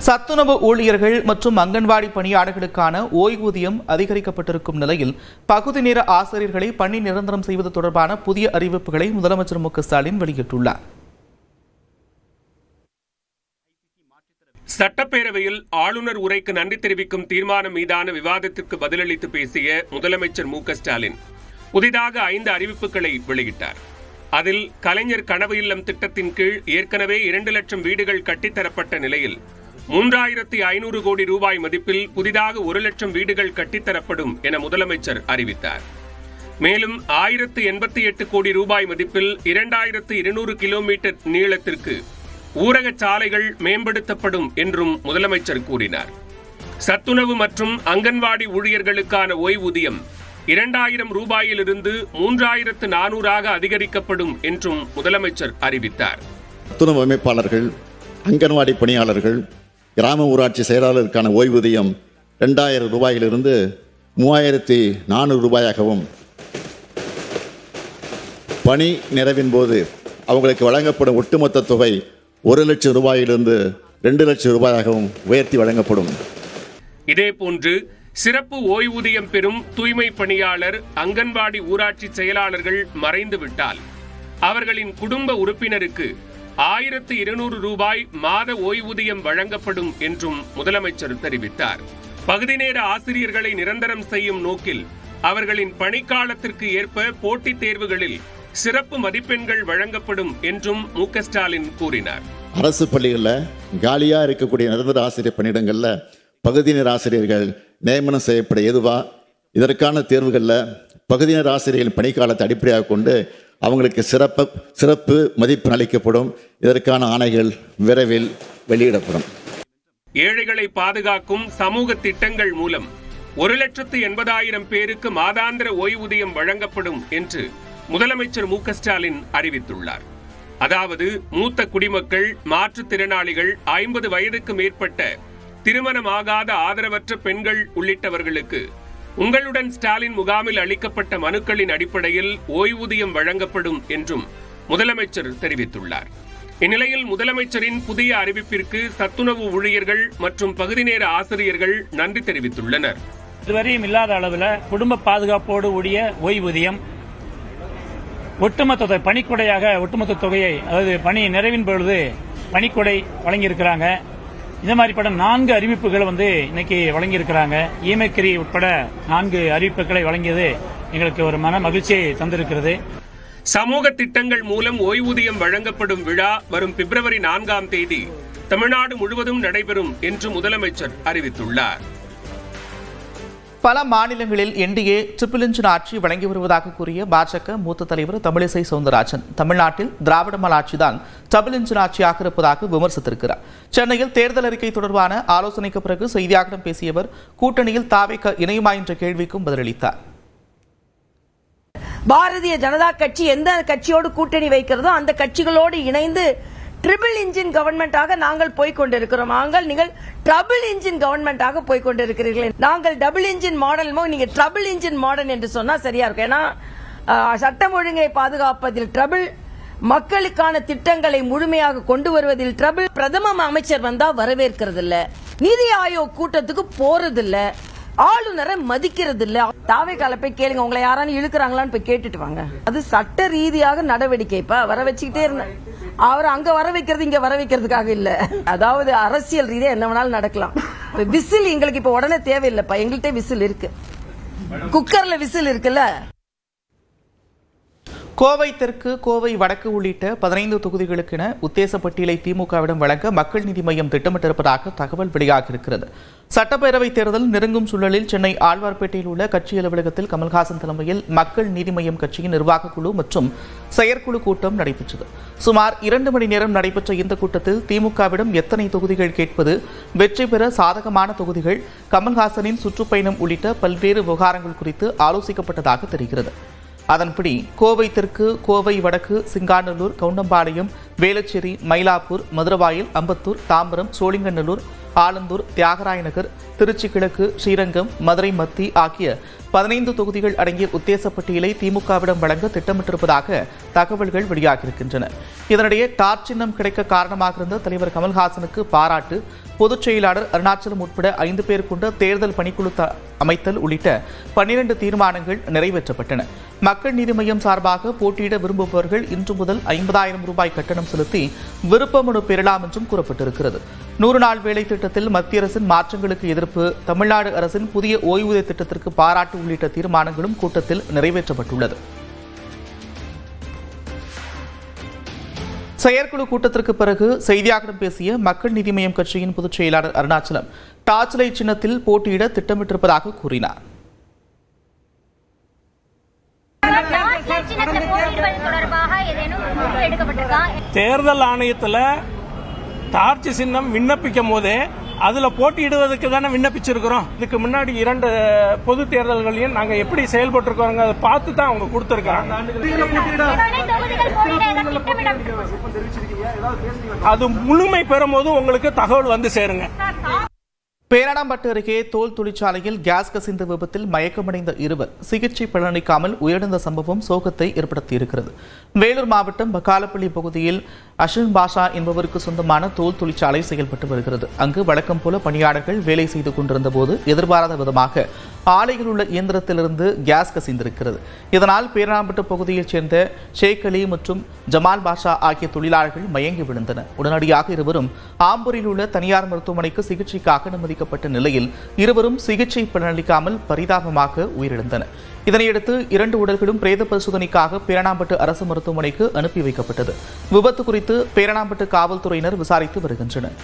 சத்துணவு ஊழியர்கள் மற்றும் அங்கன்வாடி பணியாளர்களுக்கான ஓய்வூதியம் அதிகரிக்கப்பட்டிருக்கும் நிலையில் பகுதி நேர ஆசிரியர்களை பணி நிரந்தரம் செய்வது தொடர்பான புதிய அறிவிப்புகளை முதலமைச்சர் மு.க.ஸ்டாலின் வெளியிட்டுள்ளார். சட்டப்பேரவையில் ஆளுநர் உரைக்கு நன்றி தெரிவிக்கும் தீர்மானம் மீதான விவாதத்திற்கு பதிலளித்து பேசிய முதலமைச்சர் மு.க.ஸ்டாலின் புதிதாக 5 அறிவிப்புகளை வெளியிட்டார். அதில் கலைஞர் கனவு இல்லம் திட்டத்தின் கீழ் ஏற்கனவே 2 லட்சம் வீடுகள் கட்டித்தரப்பட்ட நிலையில் 3500 கோடி ரூபாய் மதிப்பில் புதிதாக 1 லட்சம் வீடுகள் கட்டித்தரப்படும் என முதலமைச்சர் அறிவித்தார். மேலும் 1088 கோடி ரூபாய் மதிப்பில் 2200 கிலோமீட்டர் நீளத்திற்கு ஊரக சாலைகள் மேம்படுத்தப்படும் என்றும் முதலமைச்சர் கூறினார். சத்துணவு மற்றும் அங்கன்வாடி ஊழியர்களுக்கான ஓய்வூதியம் 2000 ரூபாயிலிருந்து 3400 அதிகரிக்கப்படும் என்றும் முதலமைச்சர் அறிவித்தார். சத்துணவு அமைப்பாளர்கள், அங்கன்வாடி பணியாளர்கள், கிராம ஊராட்சி செயலாளருக்கான ஓய்வூதியம் 2000 ரூபாயிலிருந்து 3400 ரூபாயாகவும், பணி நிறைவின் போது அவங்களுக்கு வழங்கப்படும் ஒட்டுமொத்த தொகை 1 லட்சம் ரூபாயிலிருந்து 2 லட்சம் ரூபாயாகவும் உயர்த்தி வழங்கப்படும். இதேபோன்று சிறப்பு ஓய்வூதியம் பெறும் தூய்மை பணியாளர், அங்கன்வாடி ஊராட்சி செயலாளர்கள் மறைந்து விட்டால் அவர்களின் குடும்ப உறுப்பினருக்கு 1200 ரூபாய் மாத ஓய்வூதியம் வழங்கப்படும் என்றும் முதலமைச்சர் தெரிவித்தார். பகுதி நேர ஆசிரியர்களை நிரந்தரம் செய்யும் நோக்கில் அவர்களின் பணிக்காலத்திற்கு ஏற்ப போட்டித் தேர்வுகளில் சிறப்பு மதிப்பெண்கள் வழங்கப்படும் என்றும் மு.க.ஸ்டாலின் கூறினார். அரசு பள்ளிகளில் காலியா இருக்கக்கூடிய நிரந்தர ஆசிரியர் பணியிடங்கள்ல பகுதி நேர ஆசிரியர்கள் நியமனம் செய்யப்பட ஏதுவா, இதற்கான தேர்வுகளில் பகுதி நேர ஆசிரியர்களின் பணிக்காலத்தை அடிப்படையாக கொண்டு அவங்களுக்கு சிறப்பு மதிப்பெண் அளிக்கப்படும். இதற்கான ஆணைகள் விரைவில் வெளியிடப்படும். ஏழைகளை பாதுகாக்கும் சமூக திட்டங்கள் மூலம் 1,80,000 பேருக்கு மாதாந்திர ஓய்வூதியம் வழங்கப்படும் என்று முதலமைச்சர் மு.க.ஸ்டாலின் அறிவித்துள்ளார். அதாவது மூத்த குடிமக்கள், மாற்றுத்திறனாளிகள், 50 வயதுக்கு மேற்பட்ட திருமணமாகாத ஆதரவற்ற பெண்கள் உள்ளிட்டவர்களுக்கு உங்களுடன் ஸ்டாலின் முகாமில் அளிக்கப்பட்ட மனுக்களின் அடிப்படையில் ஓய்வூதியம் வழங்கப்படும் என்றும் முதலமைச்சர் தெரிவித்துள்ளார். இந்நிலையில் முதலமைச்சரின் புதிய அறிவிப்பிற்கு சத்துணவு ஊழியர்கள் மற்றும் பகுதி நேர ஆசிரியர்கள் நன்றி தெரிவித்துள்ளனர். இதுவரையும் இல்லாத அளவில் குடும்ப பாதுகாப்போடு கூடிய ஓய்வூதியம், ஒட்டுமொத்த பணிக்கொடையாக ஒட்டுமொத்த தொகையை, அதாவது பணி நிறைவின் பொழுது பணிக்கொடை வழங்கியிருக்கிறாங்க. இந்த மாதிரிப்பட்ட 4 அறிவிப்புகளை இன்னைக்கு வழங்கியிருக்கிறாங்க. ஈமக்கிரி உட்பட 4 அறிவிப்புகளை வழங்கியது எங்களுக்கு ஒரு மன மகிழ்ச்சியை தந்திருக்கிறது. சமூக திட்டங்கள் மூலம் ஓய்வூதியம் வழங்கப்படும் விழா வரும் பிப்ரவரி 4ஆம் தேதி தமிழ்நாடு முழுவதும் நடைபெறும் என்று முதலமைச்சர் அறிவித்துள்ளார். பல மாநிலங்களில் என்டிஏ ட்ரிபிள் இன்ஜின் ஆட்சி வழங்கி வருவதாக கூறிய பாஜக மூத்த தலைவர் தமிழிசை சவுந்தரராஜன் தமிழ்நாட்டில் திராவிட மாடல் ஆட்சிதான் டபுள் இன்ஜின் ஆட்சியாக இருப்பதாக விமர்சித்திருக்கிறார். சென்னையில் தேர்தல் அறிக்கை தொடர்பான ஆலோசனைக்கு பிறகு செய்தியாளர்களிடம் பேசிய அவர் கூட்டணியில் தாவேக இணையுமா என்ற கேள்விக்கும் பதிலளித்தார். பாரதிய ஜனதா கட்சி எந்த கட்சியோடு கூட்டணி வைக்கிறதோ அந்த கட்சிகளோடு இணைந்து ட்ரிபிள் இன்ஜின் கவர்மெண்டாக நாங்கள் போய்கொண்டிருக்கிறோம். நீங்கள் டபுள் இன்ஜின் கவர்மெண்டாக போய்கொண்டிருக்கிறீர்கள். நாங்கள் டபுள் இன்ஜின் மாடல், நீங்க ட்ரிபிள் இன்ஜின் மாடல் என்று சொன்னா சரியா இருக்கும். ஏன்னா சட்டம் ஒழுங்கை பாதுகாப்பதில் ட்ரபிள், மக்களுக்கான திட்டங்களை முழுமையாக கொண்டு வருவதில் ட்ரபிள். பிரதம அமைச்சர் வந்தா வரவேற்கிறது இல்ல, நிதி ஆயோக் கூட்டத்துக்கு போறது இல்ல, ஆளுநரை மதிக்கிறது இல்ல. தாவே கலப்பை கேளுங்க, உங்களை யாராலும் இழுக்கிறாங்களான்னு போய் கேட்டுட்டு வாங்க. அது சட்ட ரீதியாக நடவடிக்கை. இப்ப வர வச்சுக்கிட்டே இருந்தேன், அவர் அங்க வர வைக்கிறது இங்க வர வைக்கிறதுக்காக இல்ல. அதாவது அரசியல் ரீதியா என்ன வேணாலும் நடக்கலாம். விசில் எங்களுக்கு இப்ப உடனே தேவையில்லைப்பா, எங்கள்கிட்ட விசில் இருக்கு, குக்கர்ல விசில் இருக்குல்ல. கோவை தெற்கு, கோவை வடக்கு உள்ளிட்ட 15 தொகுதிகளுக்கென உத்தேச பட்டியலை திமுகவிடம் வழங்க மக்கள் நீதி மய்யம் திட்டமிட்டிருப்பதாக தகவல் வெளியாகியிருக்கிறது. சட்டப்பேரவைத் தேர்தல் நெருங்கும் சூழலில் சென்னை ஆழ்வார்பேட்டையில் உள்ள கட்சி அலுவலகத்தில் கமல்ஹாசன் தலைமையில் மக்கள் நீதி மய்யம் கட்சியின் நிர்வாக குழு மற்றும் செயற்குழு கூட்டம் நடைபெற்றது. சுமார் 2 மணி நேரம் நடைபெற்ற இந்த கூட்டத்தில் திமுகவிடம் எத்தனை தொகுதிகள் கேட்பது, வெற்றி பெற சாதகமான தொகுதிகள், கமல்ஹாசனின் சுற்றுப்பயணம் உள்ளிட்ட பல்வேறு விவகாரங்கள் குறித்து ஆலோசிக்கப்பட்டதாக தெரிகிறது. அதன்படி கோவை தெற்கு, கோவை வடக்கு, சிங்காநல்லூர், கவுண்டம்பாளையம், வேளச்சேரி, மயிலாப்பூர், மதுரவாயல், அம்பத்தூர், தாம்பரம், சோழிங்கநல்லூர், ஆலந்தூர், தியாகராய நகர், திருச்சி கிழக்கு, ஸ்ரீரங்கம், மதுரை மத்தி ஆகிய 15 தொகுதிகள் அடங்கிய உத்தேச பட்டியலை திமுகவிடம் வழங்க திட்டமிட்டிருப்பதாக தகவல்கள் வெளியாகியிருக்கின்றன. இதனிடையே டார்ச் சின்னம் கிடைக்க காரணமாக இருந்த தலைவர் கமல்ஹாசனுக்கு பாராட்டு, பொதுச் செயலாளர் அருணாச்சலம் உட்பட 5 பேர் கொண்ட தேர்தல் பணிக்குழு அமைத்தல் உள்ளிட்ட 12 தீர்மானங்கள் நிறைவேற்றப்பட்டன. மக்கள் நீதி மய்யம் சார்பாக போட்டியிட விரும்புபவர்கள் இன்று முதல் 50,000 ரூபாய் கட்டணம் செலுத்தி விருப்ப மனு பெறலாம் என்றும் கூறப்பட்டிருக்கிறது. 100 நாள் வேலை திட்டத்தில் மத்திய அரசின் மாற்றங்களுக்கு எதிர்ப்பு, தமிழ்நாடு அரசின் புதிய ஓய்வூதிய திட்டத்திற்கு பாராட்டு உள்ளிட்ட தீர்மானங்களும் கூட்டத்தில் நிறைவேற்றப்பட்டுள்ளது. செயற்குழு கூட்டத்திற்கு பிறகு செய்தியாளர்களிடம் பேசிய மக்கள் நீதி மய்யம் கட்சியின் பொதுச் செயலாளர் அருணாச்சலம் டார்ச் லைட் சின்னத்தில் போட்டியிட திட்டமிட்டிருப்பதாக கூறினார். தேர்தல் ஆணையத்தில் டார்ச் சின்னம் விண்ணப்பிக்கும் போதே அதுல போட்டியிடுவதற்கு தானே விண்ணப்பிச்சிருக்கிறோம். இதுக்கு முன்னாடி 2 பொது தேர்தல்களையும் நாங்க எப்படி செயல்பட்டு அதை பார்த்து தான் அவங்க கொடுத்திருக்காங்க. அது முழுமை பெறும் போது உங்களுக்கு தகவல் வந்து சேருங்க. பேரணாம்பட்டு அருகே தோல் தொழிற்சாலையில் கேஸ் கசிந்த விபத்தில் மயக்கமடைந்த 2 சிகிச்சை பலனளிக்காமல் உயிரிழந்த சம்பவம் சோகத்தை ஏற்படுத்தியிருக்கிறது. வேலூர் மாவட்டம் பக்காலப்பள்ளி பகுதியில் அஷின் பாஷா என்பவருக்கு சொந்தமான தோல் தொழிற்சாலை செயல்பட்டு வருகிறது. அங்கு வழக்கம் போல பணியாளர்கள் வேலை செய்து கொண்டிருந்த போது எதிர்பாராத விதமாக ஆலையில் உள்ள இயந்திரத்திலிருந்து கேஸ் கசிந்திருக்கிறது. இதனால் பேரணாம்பட்டு பகுதியைச் சேர்ந்த ஷேக் அலி மற்றும் ஜமால் பாஷா ஆகிய தொழிலாளர்கள் மயங்கி விழுந்தனர். உடனடியாக இருவரும் ஆம்பூரில் உள்ள தனியார் மருத்துவமனைக்கு சிகிச்சைக்காக அனுமதிக்கப்பட்ட நிலையில் இருவரும் சிகிச்சை பலனளிக்காமல் பரிதாபமாக உயிரிழந்தனர். இதனையடுத்து 2 உடல்களும் பிரேத பரிசோதனைக்காக பேரணாம்பட்டு அரசு மருத்துவமனைக்கு அனுப்பி வைக்கப்பட்டது. விபத்து குறித்து பேரணாம்பட்டு காவல்துறையினர் விசாரித்து வருகின்றனர்.